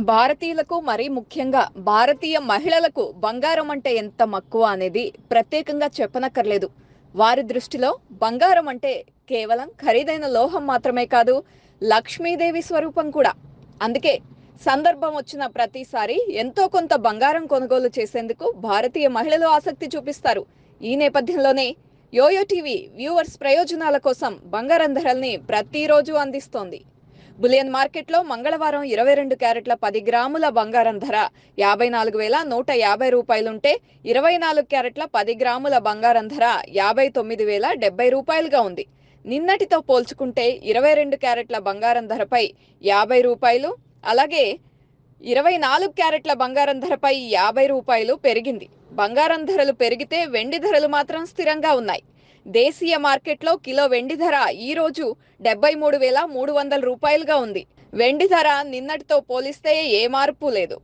భారతీయులకు మరీ ముఖ్యంగా భారతీయ మహిళలకు బంగారం అంటే ఎంత మక్కువ అనేది ప్రత్యేకంగా చెప్పనక్కర్లేదు. వారి దృష్టిలో బంగారం అంటే కేవలం ఖరీదైన లోహం మాత్రమే కాదు, లక్ష్మీదేవి స్వరూపం కూడా. అందుకే సందర్భం వచ్చిన ప్రతిసారి ఎంతో కొంత బంగారం కొనుగోలు చేసేందుకు భారతీయ మహిళలు ఆసక్తి చూపిస్తారు. ఈ నేపథ్యంలోనే యోయో టీవీ వ్యూవర్స్ ప్రయోజనాల కోసం బంగారం ధరల్ని ప్రతిరోజు అందిస్తోంది. బులియన్ మార్కెట్లో మంగళవారం 22 క్యారెట్ల 10 గ్రాముల బంగారం ధర 54,150 రూపాయలుంటే, 24 క్యారెట్ల 10 గ్రాముల బంగారం ధర 59,070 రూపాయలుగా ఉంది. నిన్నటితో పోల్చుకుంటే 22 క్యారెట్ల బంగారం ధరపై 50 రూపాయలు, అలాగే 24 క్యారెట్ల బంగారం ధరపై 50 రూపాయలు పెరిగింది. బంగారం ధరలు పెరిగితే వెండి ధరలు మాత్రం స్థిరంగా ఉన్నాయి. దేశీయ మార్కెట్లో కిలో వెండి ధర ఈ రోజు 73,300 రూపాయలుగా ఉంది. వెండి ధర నిన్నటితో పోలిస్తే ఏ మార్పు లేదు.